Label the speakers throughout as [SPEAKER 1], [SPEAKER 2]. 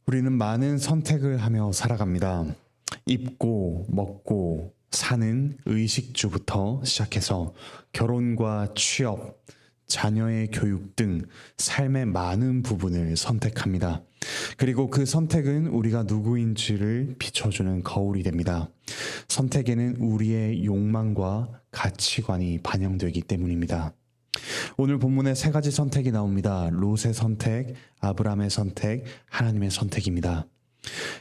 [SPEAKER 1] 우리는 많은 선택을 하며 살아갑니다. 입고, 먹고, 사는 의식주부터 시작해서 결혼과 취업, 자녀의 교육 등 삶의 많은 부분을 선택합니다. 그리고 그 선택은 우리가 누구인지를 비춰주는 거울이 됩니다. 선택에는 우리의 욕망과 가치관이 반영되기 때문입니다. 오늘 본문에 세 가지 선택이 나옵니다. 롯의 선택, 아브람의 선택, 하나님의 선택입니다.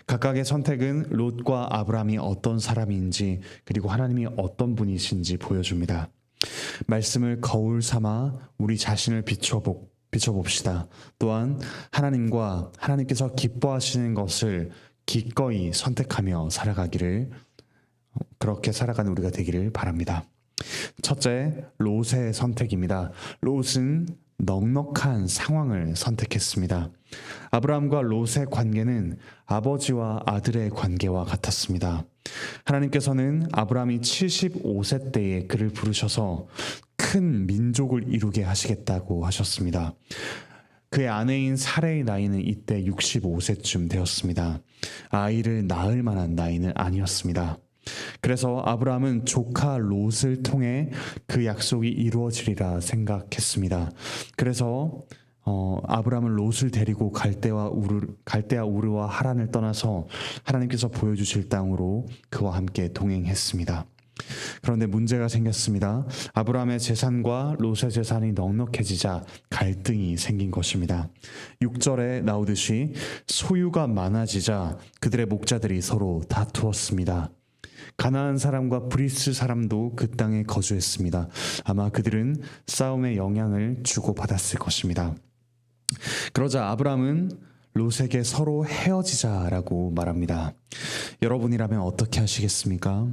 [SPEAKER 1] 각각의 선택은 롯과 아브람이 어떤 사람인지 그리고 하나님이 어떤 분이신지 보여줍니다. 말씀을 거울 삼아 우리 자신을 비춰봅시다. 또한 하나님과 하나님께서 기뻐하시는 것을 기꺼이 선택하며 살아가기를, 그렇게 살아가는 우리가 되기를 바랍니다. 첫째, 롯의 선택입니다. 롯은 넉넉한 상황을 선택했습니다. 아브라함과 롯의 관계는 아버지와 아들의 관계와 같았습니다. 하나님께서는 아브라함이 75세 때에 그를 부르셔서 큰 민족을 이루게 하시겠다고 하셨습니다. 그의 아내인 사레의 나이는 이때 65세쯤 되었습니다. 아이를 낳을 만한 나이는 아니었습니다. 그래서 아브라함은 조카 롯을 통해 그 약속이 이루어지리라 생각했습니다. 그래서 아브라함은 롯을 데리고 갈대아 우르와 하란을 떠나서 하나님께서 보여주실 땅으로 그와 함께 동행했습니다. 그런데 문제가 생겼습니다. 아브라함의 재산과 롯의 재산이 넉넉해지자 갈등이 생긴 것입니다. 6절에 나오듯이 소유가 많아지자 그들의 목자들이 서로 다투었습니다. 가나안 사람과 브리스 사람도 그 땅에 거주했습니다. 아마 그들은 싸움의 영향을 주고받았을 것입니다. 그러자 아브라함은 롯에게 서로 헤어지자라고 말합니다. 여러분이라면 어떻게 하시겠습니까?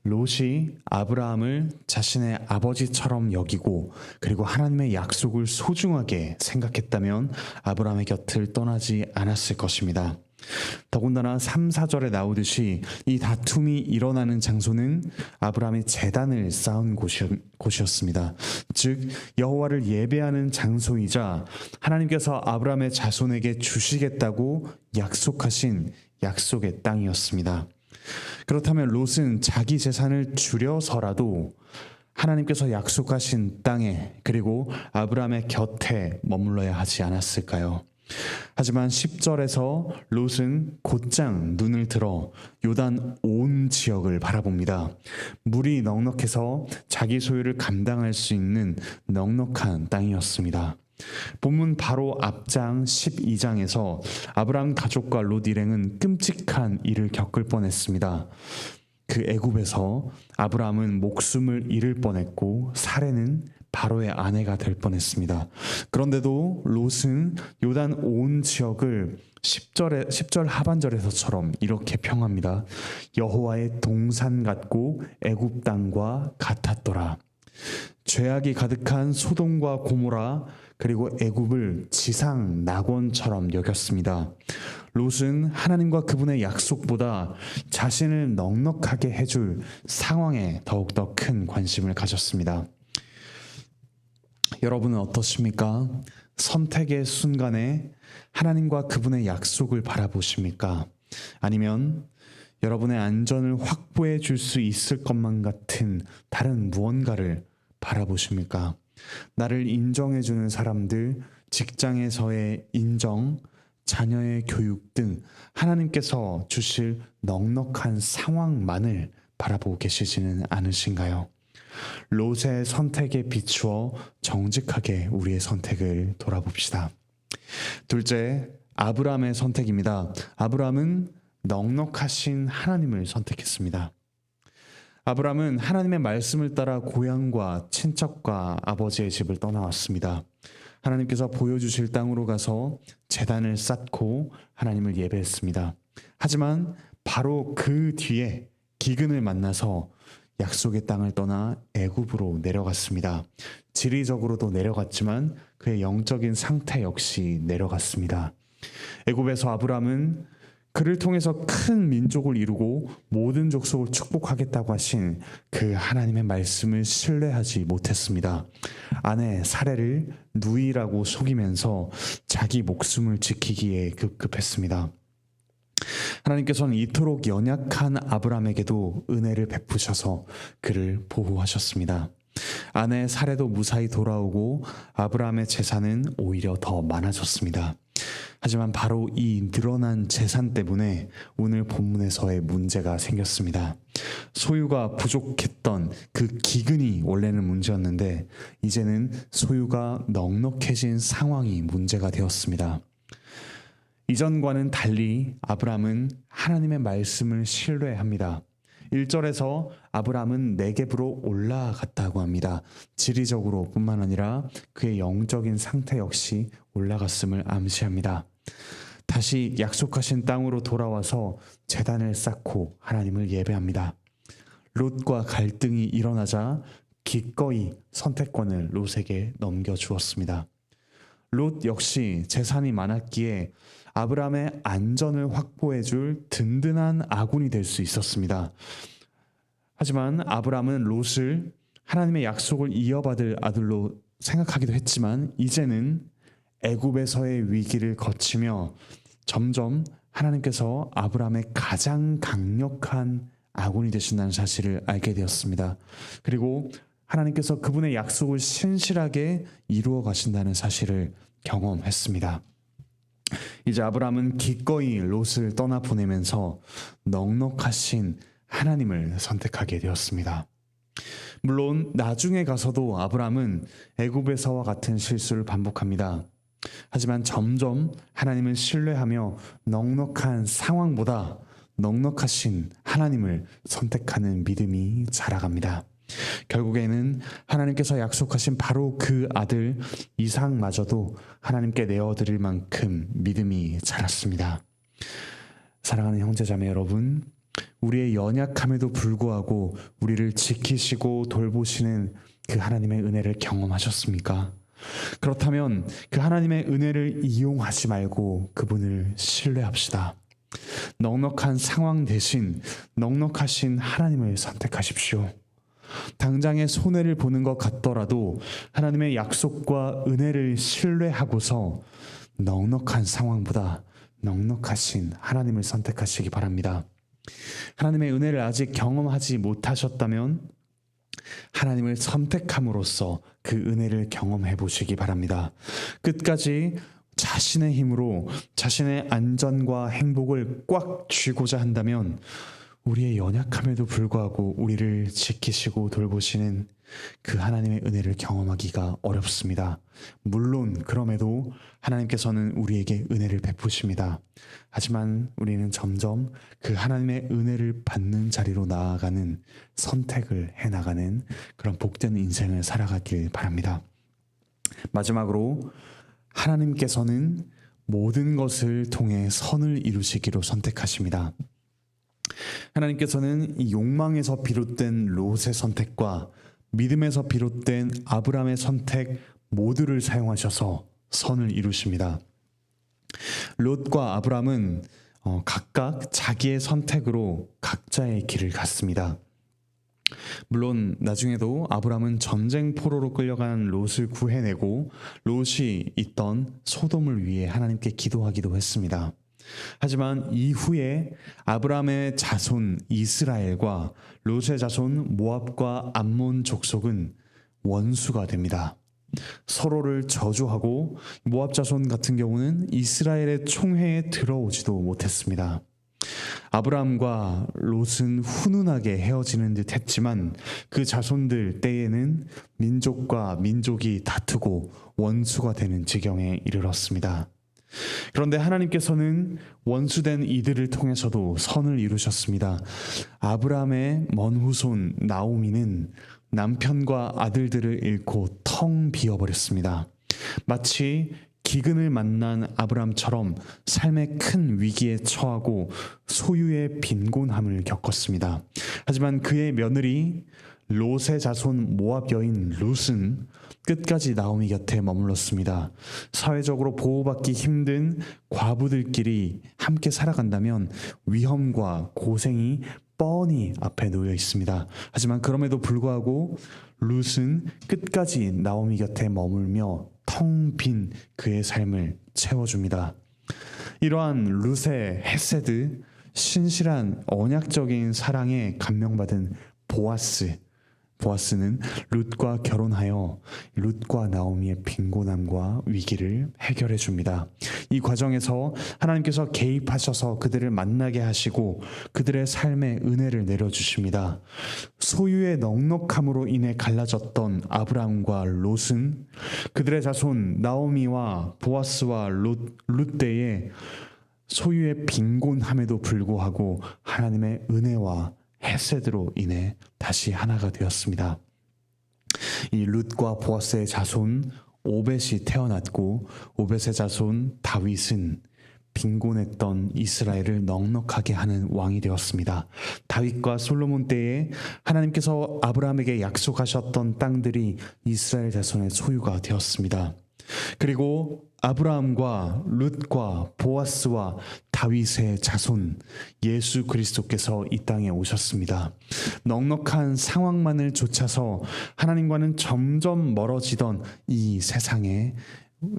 [SPEAKER 1] 롯이 아브라함을 자신의 아버지처럼 여기고 그리고 하나님의 약속을 소중하게 생각했다면 아브라함의 곁을 떠나지 않았을 것입니다. 더군다나 3, 4절에 나오듯이 이 다툼이 일어나는 장소는 아브라함이 제단을 쌓은 곳이었습니다. 즉 여호와를 예배하는 장소이자 하나님께서 아브라함의 자손에게 주시겠다고 약속하신 약속의 땅이었습니다. 그렇다면 롯은 자기 재산을 줄여서라도 하나님께서 약속하신 땅에 그리고 아브라함의 곁에 머물러야 하지 않았을까요? 하지만 10절에서 롯은 곧장 눈을 들어 요단 온 지역을 바라봅니다. 물이 넉넉해서 자기 소유를 감당할 수 있는 넉넉한 땅이었습니다. 본문 바로 앞장 12장에서 아브라함 가족과 롯 일행은 끔찍한 일을 겪을 뻔했습니다. 그 애굽에서 아브라함은 목숨을 잃을 뻔했고 사레는 바로의 아내가 될 뻔했습니다. 그런데도 롯은 요단 온 지역을 10절 하반절에서처럼 이렇게 평합니다. 여호와의 동산 같고 애굽 땅과 같았더라. 죄악이 가득한 소돔과 고모라 그리고 애굽을 지상 낙원처럼 여겼습니다. 롯은 하나님과 그분의 약속보다 자신을 넉넉하게 해줄 상황에 더욱더 큰 관심을 가졌습니다. 여러분은 어떠십니까? 선택의 순간에 하나님과 그분의 약속을 바라보십니까? 아니면 여러분의 안전을 확보해 줄 수 있을 것만 같은 다른 무언가를 바라보십니까? 나를 인정해 주는 사람들, 직장에서의 인정, 자녀의 교육 등 하나님께서 주실 넉넉한 상황만을 바라보고 계시지는 않으신가요? 롯의 선택에 비추어 정직하게 우리의 선택을 돌아봅시다. 둘째, 아브라함의 선택입니다. 아브라함은 넉넉하신 하나님을 선택했습니다. 아브라함은 하나님의 말씀을 따라 고향과 친척과 아버지의 집을 떠나왔습니다. 하나님께서 보여주실 땅으로 가서 제단을 쌓고 하나님을 예배했습니다. 하지만 바로 그 뒤에 기근을 만나서 약속의 땅을 떠나 애굽으로 내려갔습니다. 지리적으로도 내려갔지만 그의 영적인 상태 역시 내려갔습니다. 애굽에서 아브라함은 그를 통해서 큰 민족을 이루고 모든 족속을 축복하겠다고 하신 그 하나님의 말씀을 신뢰하지 못했습니다. 아내 사레를 누이라고 속이면서 자기 목숨을 지키기에 급급했습니다. 하나님께서는 이토록 연약한 아브라함에게도 은혜를 베푸셔서 그를 보호하셨습니다. 아내 사레도 무사히 돌아오고 아브라함의 재산은 오히려 더 많아졌습니다. 하지만 바로 이 늘어난 재산 때문에 오늘 본문에서의 문제가 생겼습니다. 소유가 부족했던 그 기근이 원래는 문제였는데 이제는 소유가 넉넉해진 상황이 문제가 되었습니다. 이전과는 달리 아브라함은 하나님의 말씀을 신뢰합니다. 1절에서 아브라함은 네겝으로 올라갔다고 합니다. 지리적으로 뿐만 아니라 그의 영적인 상태 역시 올라갔음을 암시합니다. 다시 약속하신 땅으로 돌아와서 제단을 쌓고 하나님을 예배합니다. 롯과 갈등이 일어나자 기꺼이 선택권을 롯에게 넘겨주었습니다. 롯 역시 재산이 많았기에 아브라함의 안전을 확보해줄 든든한 아군이 될 수 있었습니다. 하지만 아브라함은 롯을 하나님의 약속을 이어받을 아들로 생각하기도 했지만 이제는 애굽에서의 위기를 거치며 점점 하나님께서 아브라함의 가장 강력한 아군이 되신다는 사실을 알게 되었습니다. 그리고 하나님께서 그분의 약속을 신실하게 이루어 가신다는 사실을 경험했습니다. 이제 아브라함은 기꺼이 롯을 떠나 보내면서 넉넉하신 하나님을 선택하게 되었습니다. 물론 나중에 가서도 아브라함은 애굽에서와 같은 실수를 반복합니다. 하지만 점점 하나님을 신뢰하며 넉넉한 상황보다 넉넉하신 하나님을 선택하는 믿음이 자라갑니다. 결국에는 하나님께서 약속하신 바로 그 아들 이삭마저도 하나님께 내어드릴 만큼 믿음이 자랐습니다. 사랑하는 형제자매 여러분, 우리의 연약함에도 불구하고 우리를 지키시고 돌보시는 그 하나님의 은혜를 경험하셨습니까? 그렇다면 그 하나님의 은혜를 이용하지 말고 그분을 신뢰합시다. 넉넉한 상황 대신 넉넉하신 하나님을 선택하십시오. 당장의 손해를 보는 것 같더라도 하나님의 약속과 은혜를 신뢰하고서 넉넉한 상황보다 넉넉하신 하나님을 선택하시기 바랍니다. 하나님의 은혜를 아직 경험하지 못하셨다면 하나님을 선택함으로써 그 은혜를 경험해 보시기 바랍니다. 끝까지 자신의 힘으로 자신의 안전과 행복을 꽉 쥐고자 한다면 우리의 연약함에도 불구하고 우리를 지키시고 돌보시는 그 하나님의 은혜를 경험하기가 어렵습니다. 물론 그럼에도 하나님께서는 우리에게 은혜를 베푸십니다. 하지만 우리는 점점 그 하나님의 은혜를 받는 자리로 나아가는 선택을 해나가는 그런 복된 인생을 살아가길 바랍니다. 마지막으로 하나님께서는 모든 것을 통해 선을 이루시기로 선택하십니다. 하나님께서는 이 욕망에서 비롯된 롯의 선택과 믿음에서 비롯된 아브라함의 선택 모두를 사용하셔서 선을 이루십니다. 롯과 아브라함은 각각 자기의 선택으로 각자의 길을 갔습니다. 물론 나중에도 아브라함은 전쟁 포로로 끌려간 롯을 구해내고 롯이 있던 소돔을 위해 하나님께 기도하기도 했습니다. 하지만 이후에 아브라함의 자손 이스라엘과 롯의 자손 모압과 암몬 족속은 원수가 됩니다. 서로를 저주하고 모압 자손 같은 경우는 이스라엘의 총회에 들어오지도 못했습니다. 아브라함과 롯은 훈훈하게 헤어지는 듯 했지만 그 자손들 때에는 민족과 민족이 다투고 원수가 되는 지경에 이르렀습니다. 그런데 하나님께서는 원수된 이들을 통해서도 선을 이루셨습니다. 아브라함의 먼 후손 나오미는 남편과 아들들을 잃고 텅 비어버렸습니다. 마치 기근을 만난 아브라함처럼 삶의 큰 위기에 처하고 소유의 빈곤함을 겪었습니다. 하지만 그의 며느리 롯의 자손 모압 여인 룻은 끝까지 나오미 곁에 머물렀습니다. 사회적으로 보호받기 힘든 과부들끼리 함께 살아간다면 위험과 고생이 뻔히 앞에 놓여 있습니다. 하지만 그럼에도 불구하고 룻은 끝까지 나오미 곁에 머물며 텅 빈 그의 삶을 채워줍니다. 이러한 룻의 헤세드, 신실한 언약적인 사랑에 감명받은 보아스는 룻과 결혼하여 룻과 나오미의 빈곤함과 위기를 해결해 줍니다. 이 과정에서 하나님께서 개입하셔서 그들을 만나게 하시고 그들의 삶에 은혜를 내려주십니다. 소유의 넉넉함으로 인해 갈라졌던 아브라함과 롯은 그들의 자손 나오미와 보아스와 룻 때에 소유의 빈곤함에도 불구하고 하나님의 은혜와 헤세드로 인해 다시 하나가 되었습니다. 이 룻과 보아스의 자손 오벳이 태어났고 오벳의 자손 다윗은 빈곤했던 이스라엘을 넉넉하게 하는 왕이 되었습니다. 다윗과 솔로몬 때에 하나님께서 아브라함에게 약속하셨던 땅들이 이스라엘 자손의 소유가 되었습니다. 그리고 아브라함과 룻과 보아스와 다윗의 자손 예수 그리스도께서 이 땅에 오셨습니다. 넉넉한 상황만을 좇아서 하나님과는 점점 멀어지던 이 세상에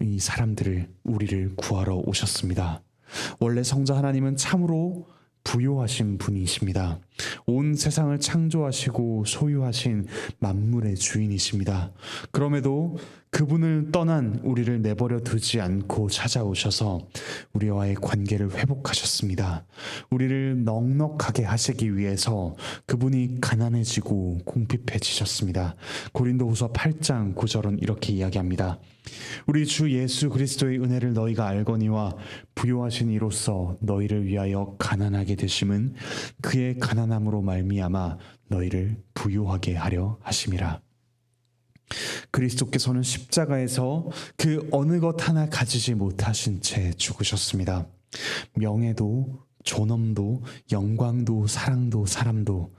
[SPEAKER 1] 이 사람들을 우리를 구하러 오셨습니다. 원래 성자 하나님은 참으로 부요하신 분이십니다. 온 세상을 창조하시고 소유하신 만물의 주인이십니다. 그럼에도 그분을 떠난 우리를 내버려 두지 않고 찾아오셔서 우리와의 관계를 회복하셨습니다. 우리를 넉넉하게 하시기 위해서 그분이 가난해지고 궁핍해지셨습니다. 고린도후서 8장 9절은 이렇게 이야기합니다. 우리 주 예수 그리스도의 은혜를 너희가 알거니와 부요하신 이로써 너희를 위하여 가난하게 되심은 그의 가난함으로 말미암아 너희를 부요하게 하려 하심이라. 그리스도께서는 십자가에서 그 어느 것 하나 가지지 못하신 채 죽으셨습니다. 명예도 존엄도 영광도 사랑도 사람도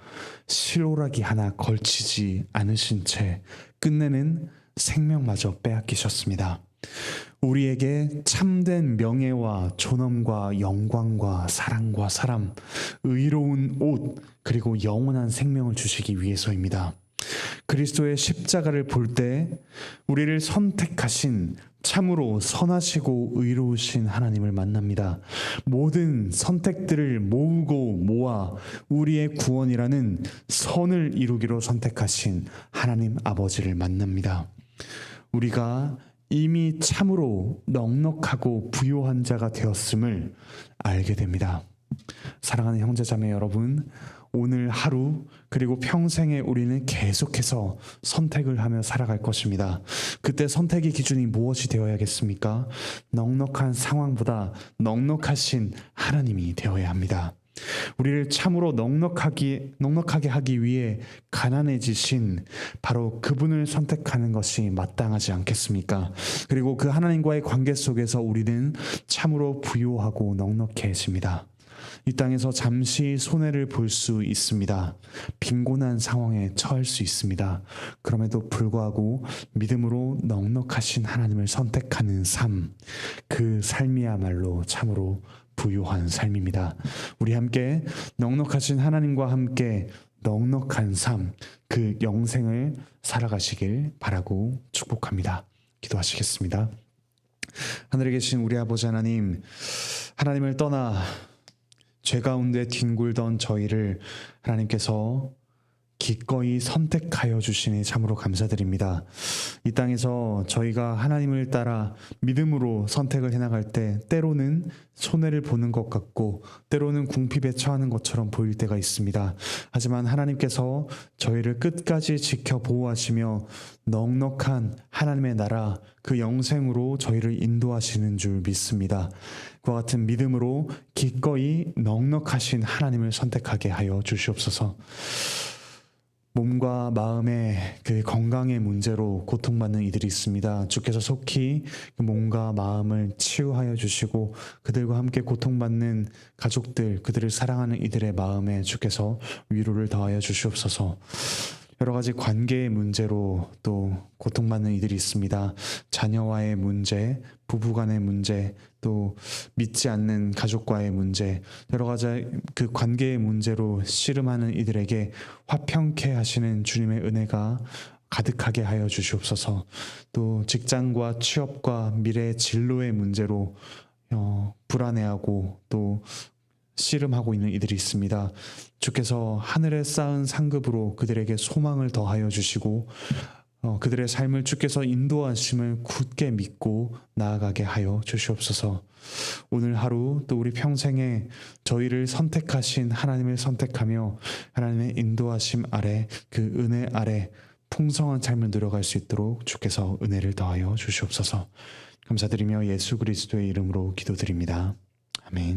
[SPEAKER 1] 실오라기 하나 걸치지 않으신 채 끝내는 생명마저 빼앗기셨습니다. 우리에게 참된 명예와 존엄과 영광과 사랑과 사람, 의로운 옷, 그리고 영원한 생명을 주시기 위해서입니다. 그리스도의 십자가를 볼 때 우리를 선택하신 참으로 선하시고 의로우신 하나님을 만납니다. 모든 선택들을 모으고 모아 우리의 구원이라는 선을 이루기로 선택하신 하나님 아버지를 만납니다. 우리가 이미 참으로 넉넉하고 부요한 자가 되었음을 알게 됩니다. 사랑하는 형제자매 여러분, 오늘 하루 그리고 평생에 우리는 계속해서 선택을 하며 살아갈 것입니다. 그때 선택의 기준이 무엇이 되어야겠습니까? 넉넉한 상황보다 넉넉하신 하나님이 되어야 합니다. 우리를 참으로 넉넉하게 하기 위해 가난해지신 바로 그분을 선택하는 것이 마땅하지 않겠습니까? 그리고 그 하나님과의 관계 속에서 우리는 참으로 부요하고 넉넉해집니다. 이 땅에서 잠시 손해를 볼 수 있습니다. 빈곤한 상황에 처할 수 있습니다. 그럼에도 불구하고 믿음으로 넉넉하신 하나님을 선택하는 삶, 그 삶이야말로 참으로 부요한 삶입니다. 우리 함께 넉넉하신 하나님과 함께 넉넉한 삶, 그 영생을 살아가시길 바라고 축복합니다. 기도하시겠습니다. 하늘에 계신 우리 아버지 하나님, 하나님을 떠나 죄 가운데 뒹굴던 저희를 하나님께서 기꺼이 선택하여 주시니 참으로 감사드립니다. 이 땅에서 저희가 하나님을 따라 믿음으로 선택을 해나갈 때 때로는 손해를 보는 것 같고 때로는 궁핍에 처하는 것처럼 보일 때가 있습니다. 하지만 하나님께서 저희를 끝까지 지켜 보호하시며 넉넉한 하나님의 나라 그 영생으로 저희를 인도하시는 줄 믿습니다. 그와 같은 믿음으로 기꺼이 넉넉하신 하나님을 선택하게 하여 주시옵소서. 몸과 마음의 그 건강의 문제로 고통받는 이들이 있습니다. 주께서 속히 그 몸과 마음을 치유하여 주시고 그들과 함께 고통받는 가족들, 그들을 사랑하는 이들의 마음에 주께서 위로를 더하여 주시옵소서. 여러 가지 관계의 문제로 또 고통받는 이들이 있습니다. 자녀와의 문제, 부부간의 문제, 또 믿지 않는 가족과의 문제, 여러 가지 그 관계의 문제로 씨름하는 이들에게 화평케 하시는 주님의 은혜가 가득하게 하여 주시옵소서. 또 직장과 취업과 미래의 진로의 문제로 불안해하고 또 씨름하고 있는 이들이 있습니다. 주께서 하늘에 쌓은 상급으로 그들에게 소망을 더하여 주시고 그들의 삶을 주께서 인도하심을 굳게 믿고 나아가게 하여 주시옵소서. 오늘 하루 또 우리 평생에 저희를 선택하신 하나님을 선택하며 하나님의 인도하심 아래 그 은혜 아래 풍성한 삶을 누려갈 수 있도록 주께서 은혜를 더하여 주시옵소서. 감사드리며 예수 그리스도의 이름으로 기도드립니다. 아멘.